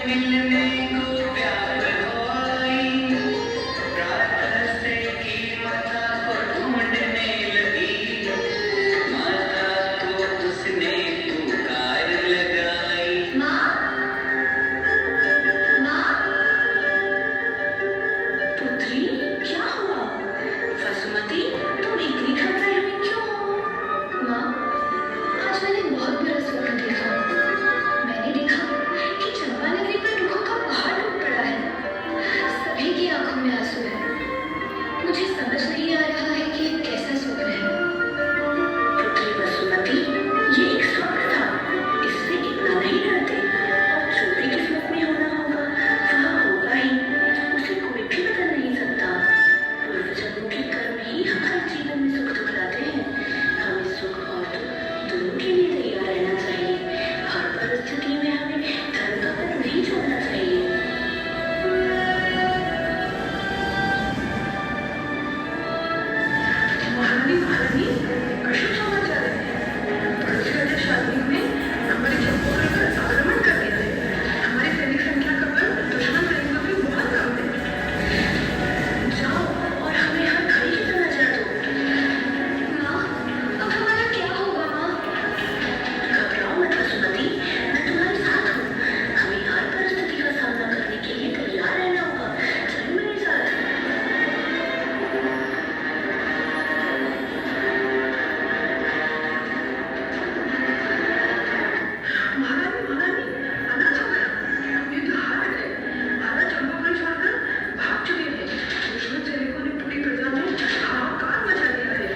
मिलने को प्यार हो आई, रात से की माता को ढूंढने लगी, माता को उसने पुकार लगाई। माँ, माँ, पुत्री, क्या हुआ? वसुमती, तुम इतनी घबराई हुई क्यों हो? माँ, आज मैंने बहुत बुरा स्वप्न देखा। मैंने देखा कि चंपा नगरी पर दुखों का पहाड़ टूट पड़ा है। सभी की आंखों में आंसू है। मुझे समझ नहीं आ रहा है कि ये कैसा स्वप्न है। पुत्री वसुमती, ये एक स्वप्न था। इससे इतना नहीं डरते। और जो भी किस्मत में होना होगा वह होगा ही। उसे कोई भी बदल नहीं सकता। पूर्व जन्मों के कर्म ही हमारे जीवन में सुख दुख लाते हैं। हमें सुख और दुख दोनों के लिए तैयार रहना चाहिए। हर परिस्थिति में हमें धर्म का पथ नहीं छोड़ना चाहिए। महारानी, महारानी, अशुभ समाचार है। पड़ोसी शादी में हमारे जम्मू पर आक्रमण कर दिया है। हमारी सैनिक संख्या का बल दुश्मन सैनिकों से बहुत कम है। जाओ और हमें हर घड़ी की समाचार दो। माँ, अब हमारा क्या होगा माँ? घबराओ मत वसुमती, मैं तुम्हारे साथ हूँ। हमें हर परिस्थिति का सामना करने के लिए तैयार रहना होगा। चलो मेरे साथ। महारानी, महारानी, अनाथ हो गया। हम युद्ध हार गए। महाराज चंपापुरी छोड़कर भाग चुके हैं। दुश्मन सैनिकों ने पूरी प्रजा में हाहाकार मचा दिया है।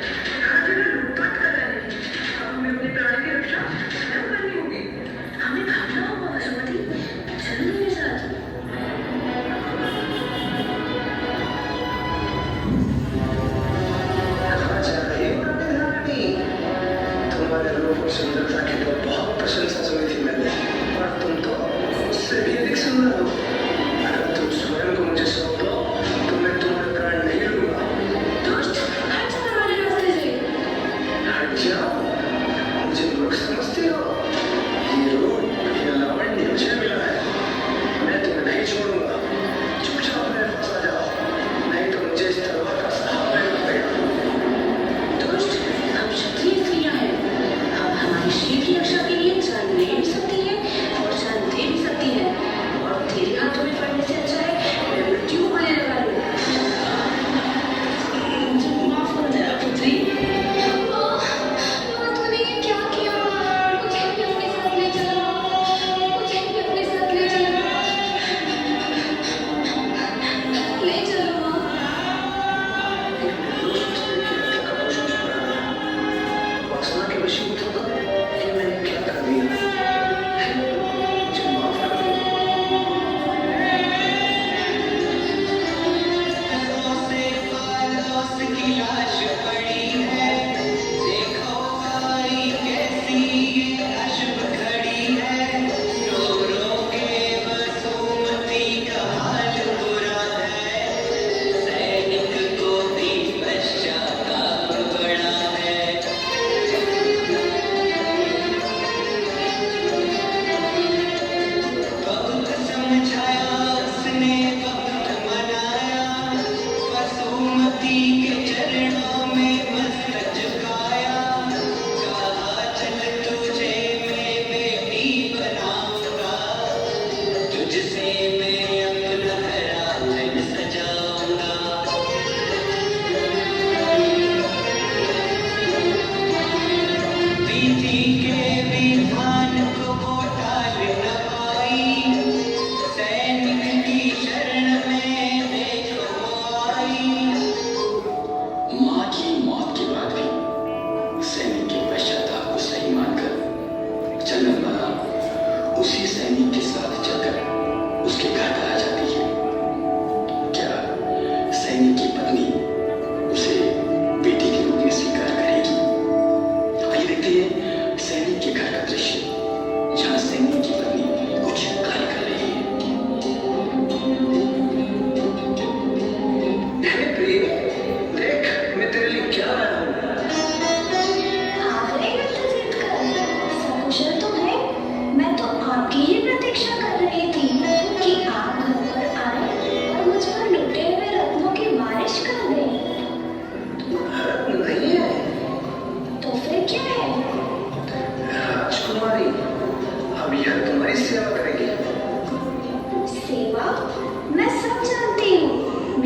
हर जगह लूटपाट कर रहे हैं। अब हमें अपने प्राण की रक्षा स्वयं करनी होगी। हमें भागना होगा वसुमती। चलो मेरे साथ। तुम्हारे रूप और सुंदरता की तो बहुत प्रशंसा सुनी थी मैंने, और तुम तो उससे भी अधिक सुंदर हो। अगर तुम स्वयं को मुझे सौंप दो तो मैं तुम्हारे प्राण नहीं लूंगा। दुष्ट, हट जाओ हमारे रास्ते से। हट जाओ, मुझे लोग समझते हो। ये रूप, ये लावण्य मुझे मिला है। मैं तुम्हें नहीं छोड़ूंगा। चुपचाप मेरे पास आ जाओ, नहीं तो मुझे इस तलवार का सहारा लेना पड़ेगा। दुष्ट, हम क्षत्रिय स्त्रियां हैं। हम हमारी शील की रक्षा के लिए जान ले भी सकती हैं और जान दे भी सकती हैं। और तेरे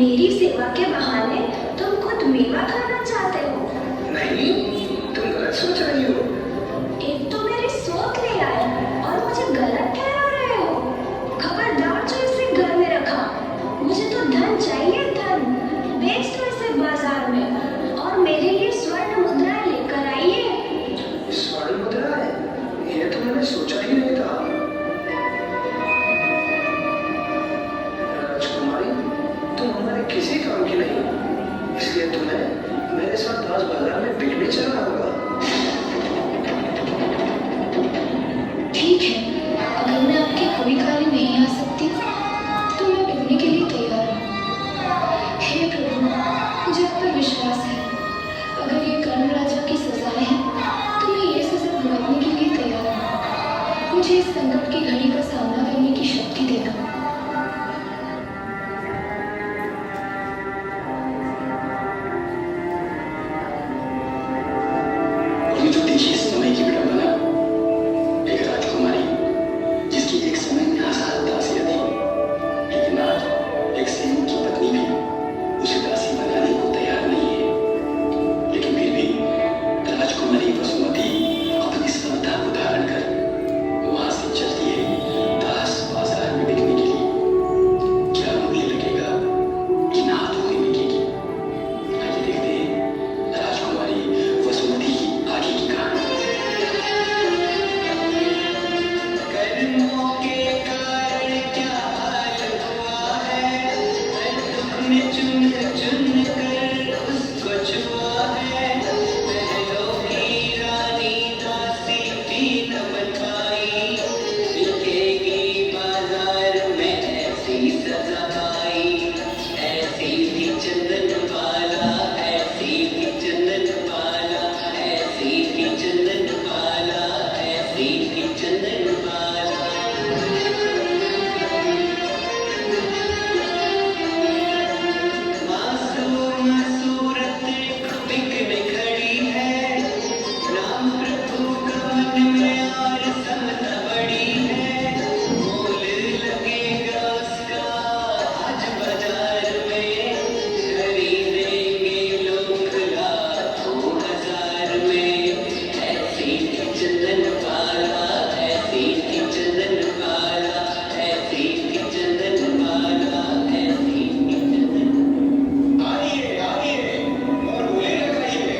मेरी सेवा के बहाने तुम खुद मेवा खाना चाहते हो? नहीं, तुम गलत सोच रही हो। एक तो मेरी सोच ले आए और मुझे गलत ठहरा रहे हो। खबरदार जो इसे घर में रखा। मुझे तो धन चाहिए, धन। बेच दो इसे बाजार में और मेरे लिए स्वर्ण मुद्राएं लेकर आइए। स्वर्ण मुद्राएं? ये तो मैंने सोचा ही नहीं था। राजकुमारी, तुम हमारे किसी काम की नहीं, इसलिए तुम्हें मेरे साथ आज बाजार में बिकने चलना होगा। ठीक है, अगर मैं आपके कोई कार्य नहीं आ सकती तो मैं बिकने के लिए तैयार हूँ। हे प्रभु, मुझे आप पर विश्वास है। अगर ये कर्ण राजा की सजा है तो मैं ये सजा भुगतने के लिए तैयार हूँ। मुझे इस संकट की घड़ी का सामना करने की शक्ति देना। ये तो देखिए समय की विडंबना। एक राजकुमारी जिसकी एक समय में 1000 दासियां थी, लेकिन आज एक सेवक की पत्नी भी उसे दासी बनाने को तैयार नहीं है। लेकिन फिर भी राजकुमारी वसुमती अपनी श्रद्धा को धारण कर वहां से चलती है दास बाजार में बिकने के लिए। क्या मूल्य लगेगा कि ना धोने बिकेगी? आइए देखते हैं राजकुमारी वसुमती की आगे की कहानी। कर्मों के कारण क्या हाल हुआ है, दुख में चुन चुन कर उसको छुआ है। महलों की रानी दासी भी न बन पाई, बिकेगी बाजार में ऐसी सजा पाई। ऐसी थी चंदन बाला, ऐसी थी चंदन बाला, ऐसी थी चंदन बाला, ऐसी थी चंदन बाला। मासूम सूरत बिकने खड़ी है, नाम प्रभु का मन में और समता बड़ी है। मोल लगेगा उसका आज बाजार में, खरीदेंगे लोग लाखों हजार में। ऐसी थी चंदन बाला, ऐसी थी चंदन बाला, ऐसी थी चंदन बाला, ऐसी थी चंदन। आइए आइए, और बोले लगाइए,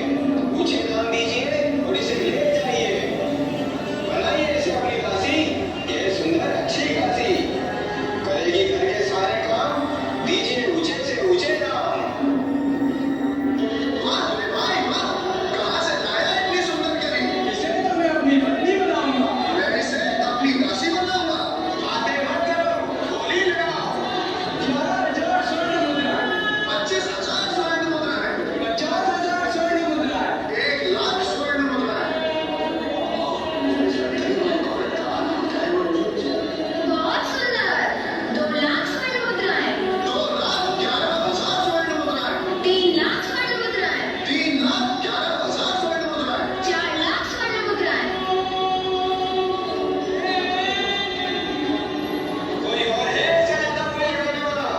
ऊंचे दाम दीजिए और इसे ले जाइए। बनाइए इसे अपनी दासी, ये सुंदर अच्छी दासी करेगी घर के सारे काम। दीजिए ऊंचे से ऊंचे दाम। वाह रे भाई वाह, कहाँ से लाया इतनी सुंदर करी? इसे तो मैं अपनी पत्नी बनाऊंगा। मैं इसे अपनी दासी बनाऊंगा। बातें मत करो, बोली लगाओ। 11,000 स्वर्ण मुद्राएं, 25,000 स्वर्ण मुद्राएं, 50,000 स्वर्ण मुद्राएं, 1,00,000 स्वर्ण मुद्राएं। बहुत सुंदर। 2 लाख स्वर्ण मुद्राएं, 2,11,000 स्वर्ण मुद्राएं, 3 लाख स्वर्ण मुद्राएं, 3,11,000 स्वर्ण मुद्राएं, 4 लाख स्वर्ण मुद्राएं। कोई और है इसे तब में करने वाला?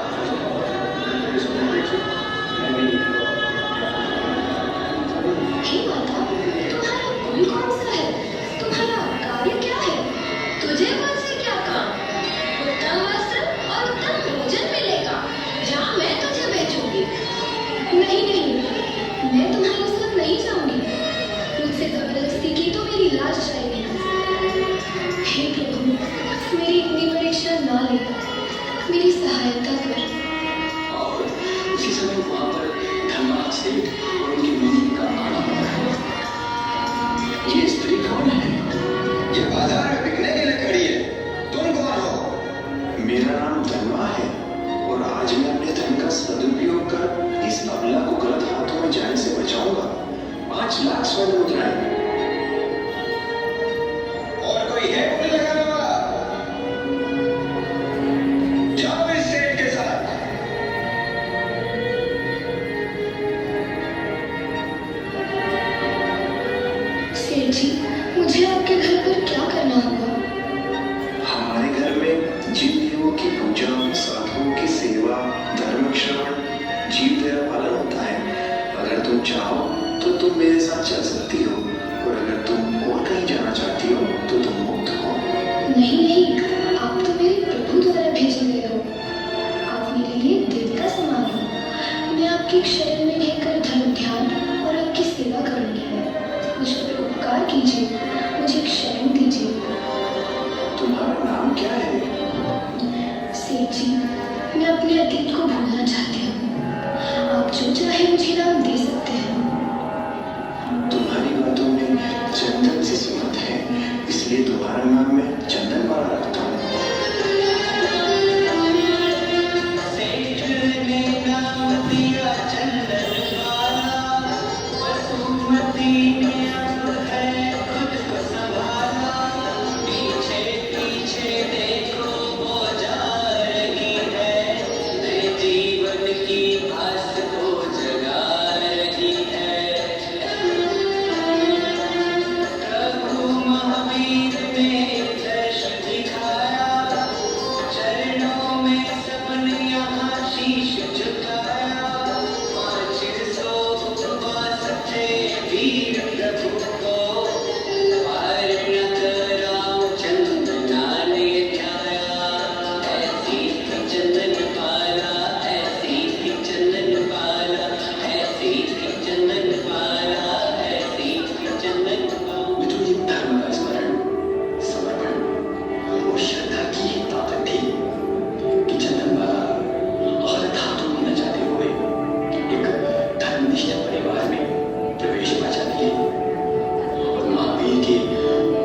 हे माता, तुम्हारा कुल कौन सा है? तुम्हारा कार्य क्या है? तुझे मुझसे क्या काम? उत्तम वस्त्र और उत्तम भोजन मिलेगा, जहाँ मैं तुझे बेचूंगी। नहीं नहीं, मैं तुम्हारे साथ नहीं जाऊंगी। मुझसे जबरदस्ती की तो मेरी लाश जाएगी। हे प्रभु, मेरी इतनी परीक्षा ना ले, मेरी सहायता कर। और उसी समय वहां पर धर्मराज सेठ और उनकी मंत्री का आगमन हुआ। ये स्त्री कौन है? ये बाजार में बिकने के लिए खड़ी है। तुम कौन हो? मेरा नाम धर्मा है और आज मैं अपने धन का सदुपयोग कर इस अबला को गलत हाथों में जाने से बचाऊंगा। 5,00,000 स्वर्ण मुद्राएं। और कोई है बोले लगाने वाला? जाओ इस सेठ के साथ। सेठ जी, मुझे आपके घर पर क्या करना होगा? हमारे घर में जिन देवों की पूजा, साधुओं की सेवा, धर्म श्रवण जीव तेरा पालन होता है। अगर तुम चाहो तो तुम मेरे साथ चल सकती हो, और अगर तुम और कहीं जाना चाहती हो तो तुम मुक्त हो। नहीं नहीं, आप तो मेरे प्रभु द्वारा भेजे गए हो। आप मेरे लिए देवता समान हो। मैं आपकी शरण में रहकर धर्म ध्यान और आपकी सेवा करूंगी। मुझ पर उपकार कीजिए, मुझे एक शरण दीजिए। तुम्हारा नाम क्या है? सेठ जी, मैं अपने अतीत को भूलना चाहती हूँ। आप जो चाहे मुझे नाम दे सकते हैं। तुम्हारी बातों में चंदन से सुगंध है, इसलिए तुम्हारा नाम मैं चंदन वाला रखता हूँ। सेठ ने नाम दिया चंदन वाला, वसुमती ने अब है खुद को संभाला। पीछे पीछे देखो वो जा रही है, नए जीवन की आस को जगा रही है। प्रभु महावीर ने दर्शन दिखाया, चरणों में सबने यहाँ शीश झुकाया। 500 उपवास थे वीर प्रभु को, पार न कराओ चंदना ने ध्याया। ऐसी थी चंदन पाला, ऐसी थी चंदन पाला, ऐसी थी चंदन पाला, ऐसी थी चंदन पाला। मित्रों, ये धर्म का स्मरण, समर्पण और श्रद्धा की ही ताकत थी कि चंदनवाला गलत हाथों में न जाते हुए एक धर्मनिष्ठ परिवार में प्रवेश पा जाती है और महावीर के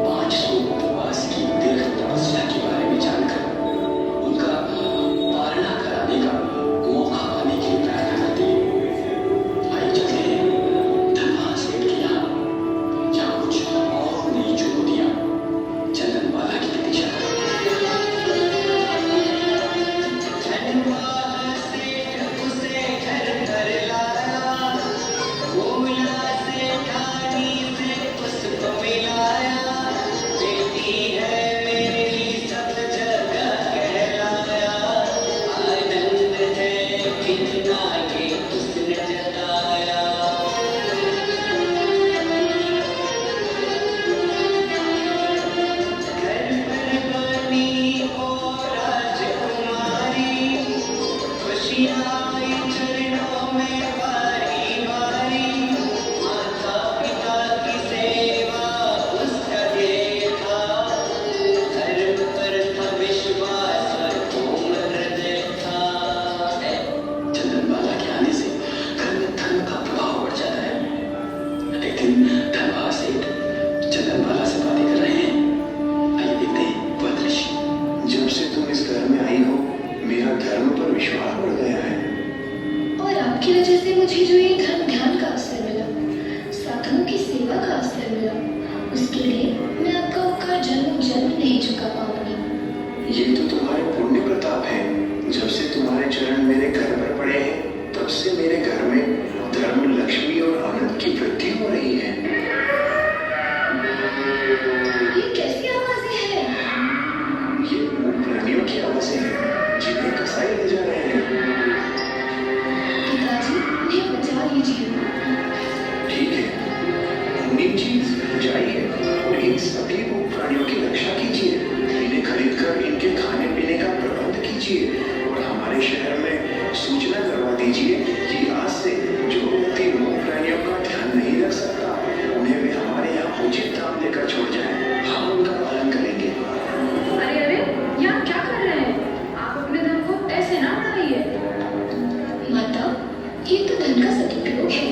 500 उपवास की दीर्घ तपस्या के बारे में जानकर उनका पालना कराने का मौका पाने की प्रार्थना करती है। आइए चलते हैं धर्मा सेठ के यहाँ, जहाँ कुछ और नई चुनौतियाँ चंदनवाला की प्रतीक्षा कर धनवान सेठ उसे घर पर लाया, बोला सेठानी से उसको मिलाया। बेटी है मेरी सब जगह कहलाया, आनंद है कितना ये उसने जताया। घर पर बनी और राजकुमारी, खुशियाँ आई चरणों में बारी बारी। माता पिता की सेवा उसका ध्येय था, धर्म पर था विश्वास और कोमल हृदय था। चंदनवाला के आने से घर में धर्म का प्रभाव बढ़ जाता है। एक दिन धनवान सेठ चंदनवाला से बातें कर रहे हैं। आइए देखते हैं वह दृश्य। जब से तुम इस घर में आई हो, मेरा धर्म पर विश्वास बढ़ गया है। और आपकी वजह से मुझे जो ये धर्म ध्यान का अवसर मिला, साधुओं की सेवा का अवसर मिला, उसके लिए मैं आपका उपकार जन्म जन्म नहीं चुका पाऊंगी। ये तो तुम्हारे पुण्य प्रताप है। जब से तुम्हारे चरण मेरे घर पर पड़े हैं, तब से मेरे घर में धर्म, लक्ष्मी और आनंद की वृद्धि हो रही है। ये कैसी आवाजें हैं? ये मूक प्राणियों की आवाजें हैं, जिन्हें कसाई ले जा रहे हैं। पिताजी, उन्हें बचा लीजिए। ठीक है, मुनीम जी, जाइए और इन सभी मूक प्राणियों की रक्षा कीजिए। इन्हें खरीदकर इनके खाने पीने का प्रबंध कीजिए और हमारे शहर में सूचना करवा दीजिए कि आज से जो व्यक्ति मूक प्राणियों का ध्यान नहीं रख सकता, उन्हें वे हमारे यहाँ उचित दाम देकर छोड़ जाए। हम उनका पालन करेंगे। अरे अरे, यहाँ क्या कर रहे हैं? आप अपने धन को ऐसे ना बढ़ाइए। माता, ये तो धन का सदुपयोग है।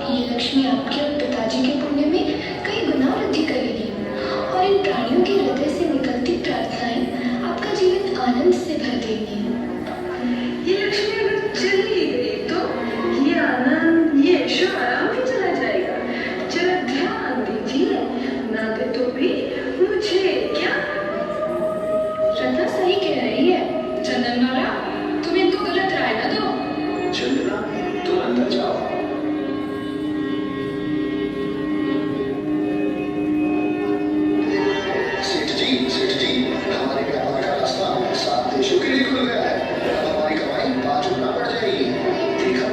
ये लक्ष्मी आपके और पिताजी के पुण्य में कई गुना वृद्धि करेगी और इन प्राणियों के हृदय से निकलती प्रार्थनाएं आपका जीवन आनंद से भर देंगी। ये लक्ष्मी अगर चली गई तो ये आनंद, ये ऐशो आराम भी चला जाएगा। जरा ध्यान दीजिए, ना दे तो भी मुझे क्या। रत्ना सही कह रही है। चंदनवाला, तुम इनको गलत राय ना दो। चंदना, तुम अंदर जाओ। सेठ जी, हमारे व्यापार का रास्ता 7 देशों के लिए खुल गया है। अब हमारी कमाई 5 गुना बढ़ जाएगी। देखा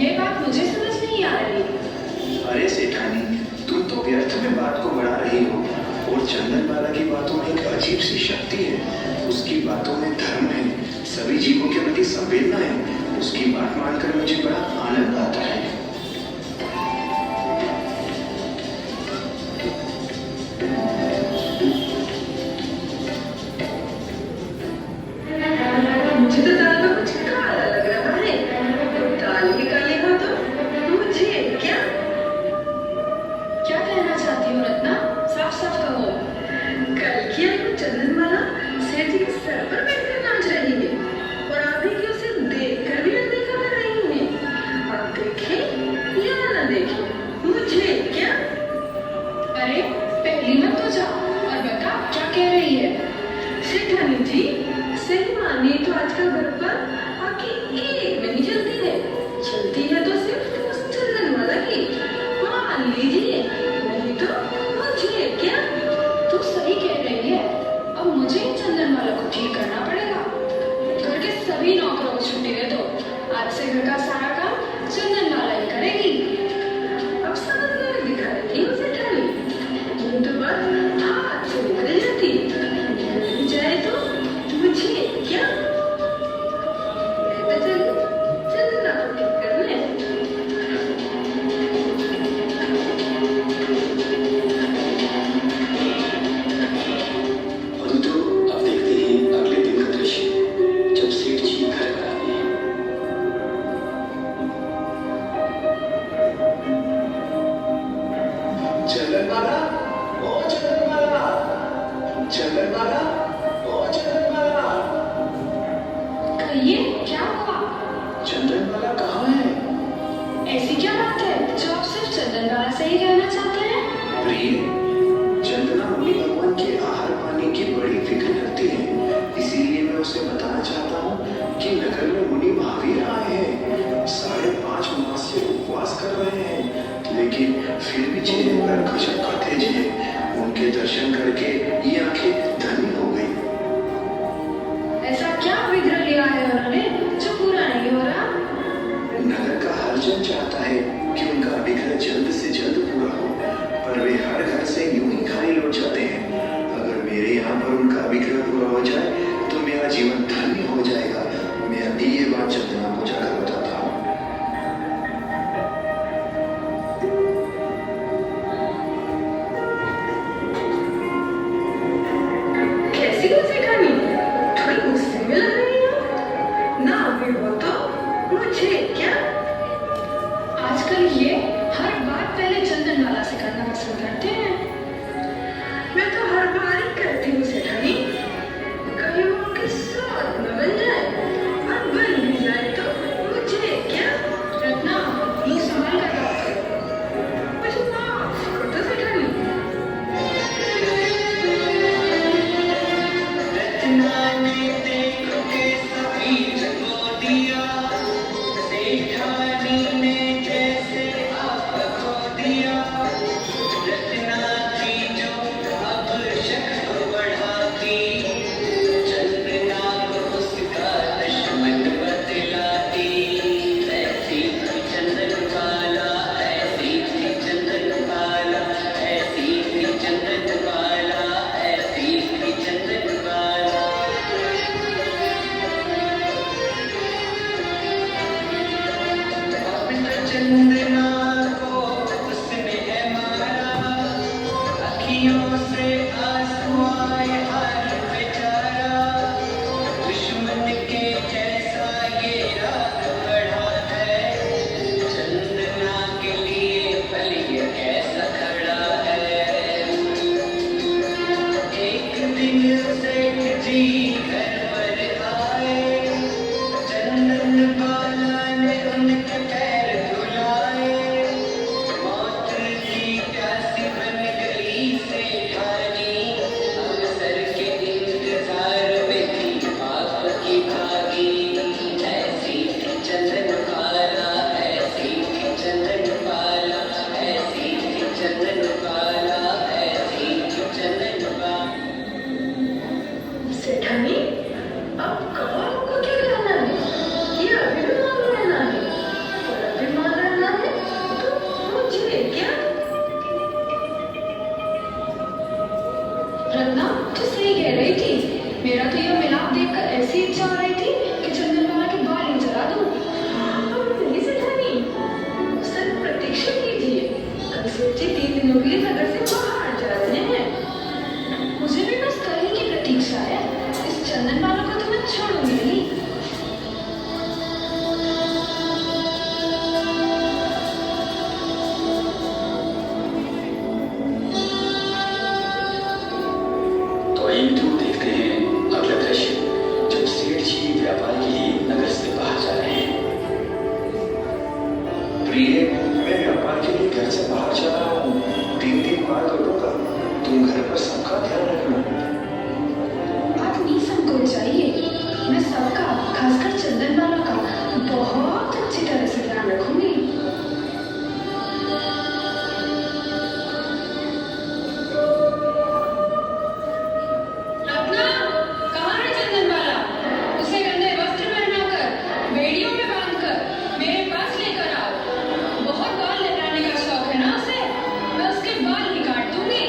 ये बात मुझे समझ नहीं आ रही। अरे सेठानी, तुम तो व्यर्थ में बात को बढ़ा रही हो। और चंदनबाला की बातों में एक अजीब सी शक्ति है। उसकी बातों में धर्म है, सभी जीवों के प्रति संवेदना है। उसकी बात मानकर मुझे बड़ा आनंद आता है। मुझे तो दाल में कुछ काला लग रहा है। तो दाल ही काली हो तो मुझे क्या? क्या कहना चाहती हो रत्ना? साफ साफ कहो। कल की आई चंदनमाला सेठ जी के सर पर बैठकर नाच रही है और अभी की उसे देखकर भी अनदेखा कर रही है। अब देखे या न देखे, मुझे क्या? अरे पहली मत तो जा और बता क्या कह रही है। सेठानी जी, सही माने तो आजकल घर पर आके एक नहीं चलती है। चलती है तो सिर्फ उस चंदनमाला की। मान लीजिए, नहीं तो मुझे क्या? तू सही कह रही है। अब मुझे इन चंदनमाला को ठीक करना पड़ेगा। घर के सभी नौकरों को छुट्टी दे दो। आज से घर का सारा काम चंदनमाला ही करेगी। अब समझ में दिखा रही हूँ सेठानी। तुम तो बस हाथ से निकल जाती। नहीं जाए तो मुझे क्या? मैं तो चली चंदना को ठीक करने। परंतु अब देखते हैं अगले दिन का दृश्य, जब सेठ जी घर पर आते हैं। चंदनमाला, ओ चंदनमाला, चंदनमाला, ओ चंदनमाला। कहिए क्या हुआ? चंदनमाला कहाँ है? ऐसी क्या बात है जो आप सिर्फ चंदनमाला से ही कहना चाहते हैं? प्रिय, चंदना मुनि भगवान के आहार पानी की बड़ी फिक्र करती है। इसीलिए मैं उसे बताना चाहता हूँ कि नगर में मुनि महावीर आए हैं। 5.5 मास से उपवास कर रहे हैं, लेकिन फिर भी चेहरे पर गजब का तेज है। उनके दर्शन करके ये आंखें धन्य हो गई। ऐसा क्या विग्रह लिया है उन्होंने जो पूरा नहीं हो रहा? नगर का हर जन चाहता है कि उनका विग्रह जल्द से जल्द पूरा हो, पर वे हर घर से यूं ही खाली लौट जाते हैं। अगर मेरे यहाँ पर उनका विग्रह पूरा हो जाए तो मेरा जीवन धन्य हो जाएगा। मैं अभी ये बात चंदना को जाकर बताता हूँ। कैसी हो सेठानी? थोड़ी गुस्से में लग रही हो। ना भी हो तो मुझे क्या? आजकल ये हर बात पहले चंदनमाला से करना पसंद करते हैं। मैं तो हर बार ही करती हूँ सेठानी। कहीं वो उनकी साथ न बन जाए, और बन भी जाए तो मुझे क्या? रत्ना, मुंह संभाल कर बात करो। मुझे माफ कर दो सेठानी। रत्ना ने देखो के सभी जगो दिया, सेठानी ने जैसे आप खो दिया। रत्ना की जो अब शक बढ़ाती, चंदना को उसका प्रिय, मैं व्यापार के लिए घर से बाहर जा रहा हूँ। 3 बार दौड़ूंगा। तुम घर पर सबका ध्यान रखना। आप निसंकोच जाइए। मैं सबका, खासकर चंदन वाला का बहुत अच्छी तरह से ध्यान रखूंगी। रत्ना, कहाँ है चंदन वाला? उसे गंदे वस्त्र पहनाकर, बेड़ियों में बांधकर मेरे पास लेकर आओ। बहुत बाल लहराने का शौक है ना उसे? मैं उसके बाल ही काट दूंगी।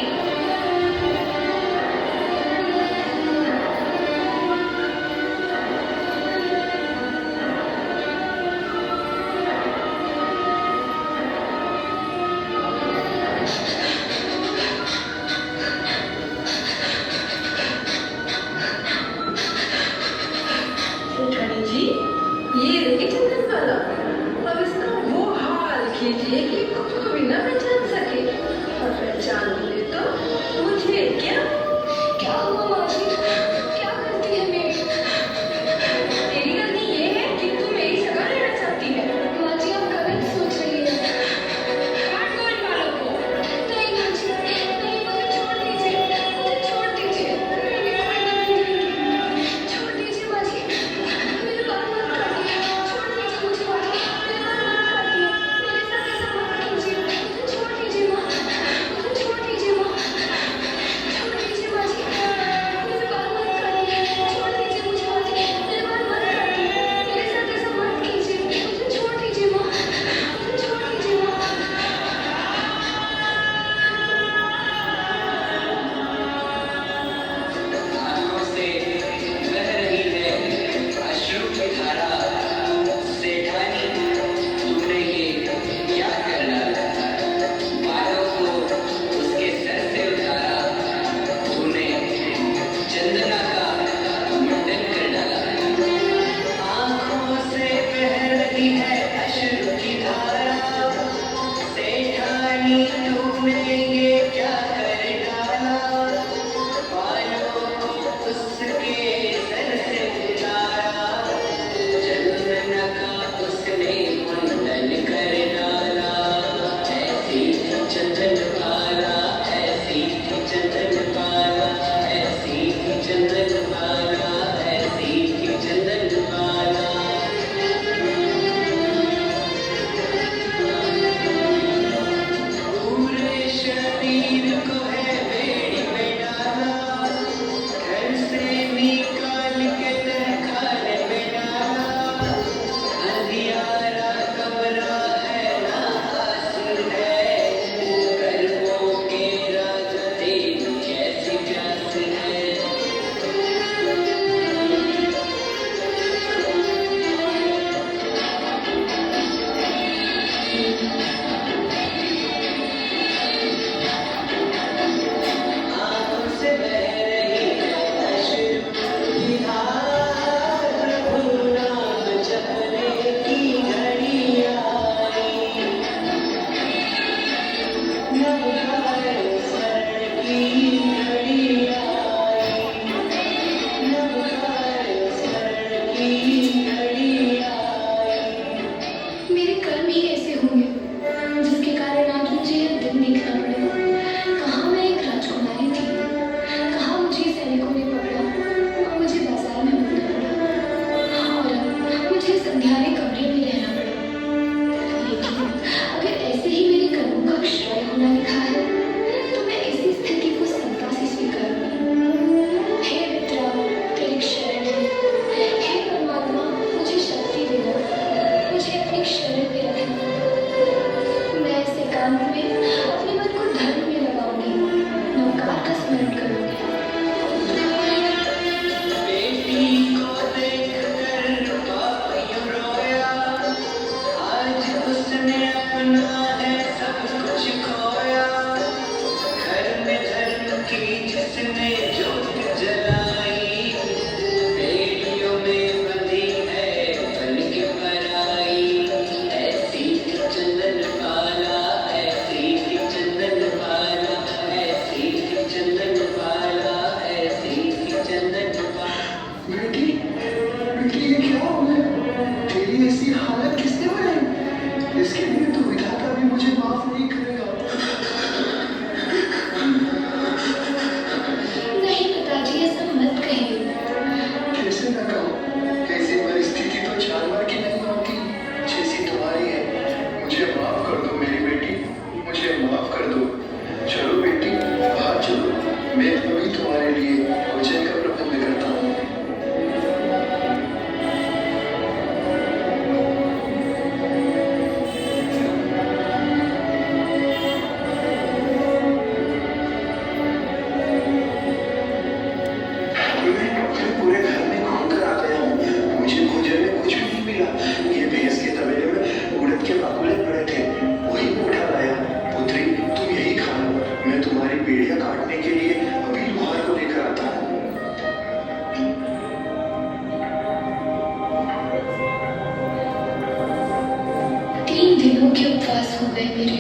3 दिनों के उपवास हो गए मेरे।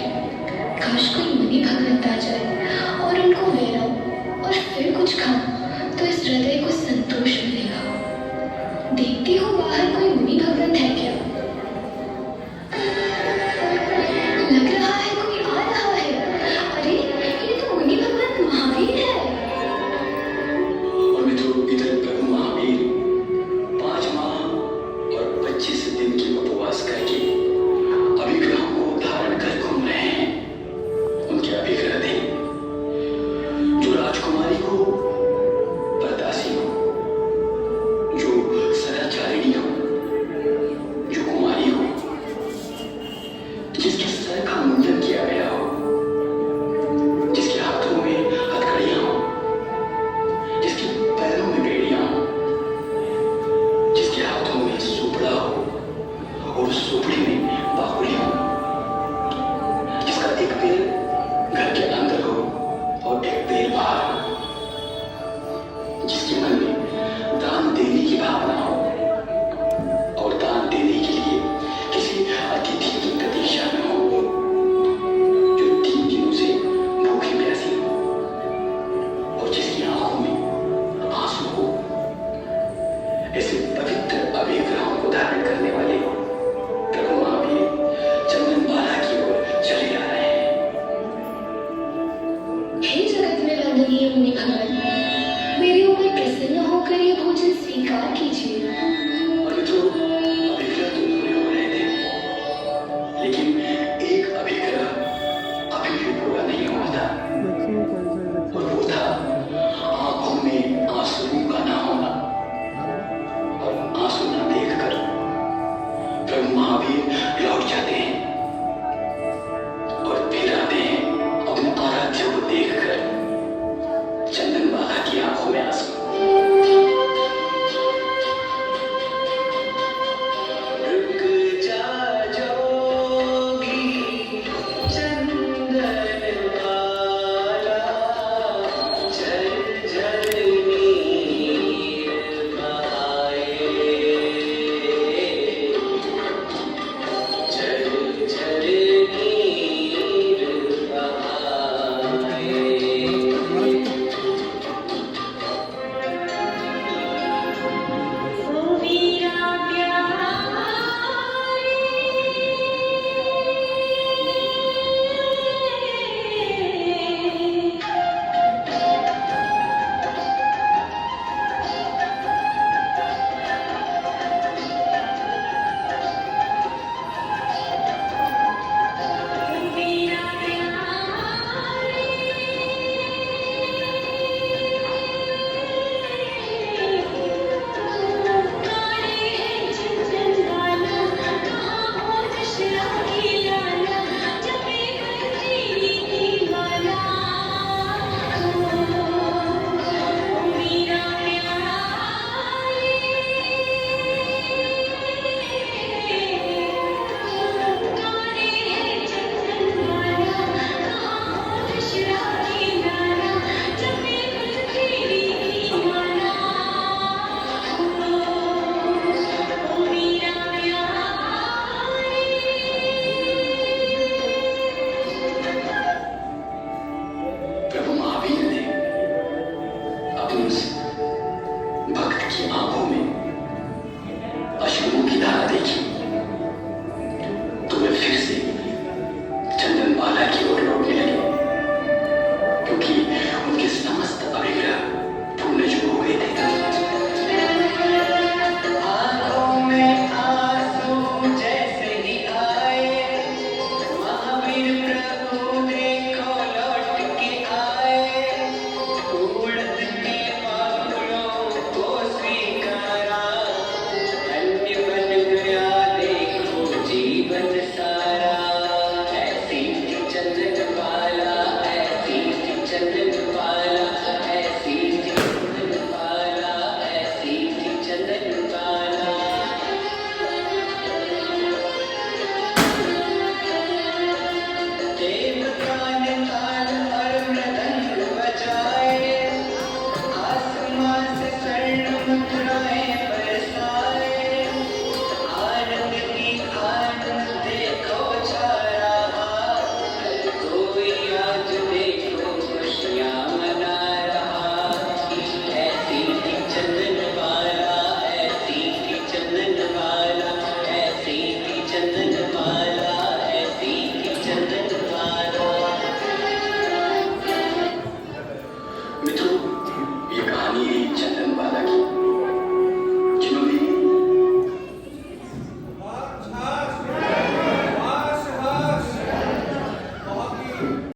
काश कोई मुनि भगवंत आ जाए और उनको वैराऊं और फिर कुछ खाऊं तो इस हृदय को संतोष मिलेगा। देखती हूँ बाहर कोई मुनि भगवंत है क्या? लग रहा है कोई आ रहा है। अरे ये तो मुनि भगवंत महावीर है। और मित्रों, इधर प्रभु महावीर 5 माह और 25 दिन के उपवास करके अभिग्रहों को धारण कर घूम रहे हैं। उनके अभिग्रह थे जो राजकुमारी हो, परदासी हो, जो सदाचारिणी हो, जो कुमारी हो, जिसके सर का मुंडन किया गया हो, जिसके हाथों में हथकड़ियां हो, जिसके पैरों में बेड़ियां हो, जिसके हाथों में सुपड़ा हो और सुपड़ी में बाकुली हो, जिसका एक पैर घर के अंदर हो और एक पैर बाहर हो, जिसके मन में दान देने की भावना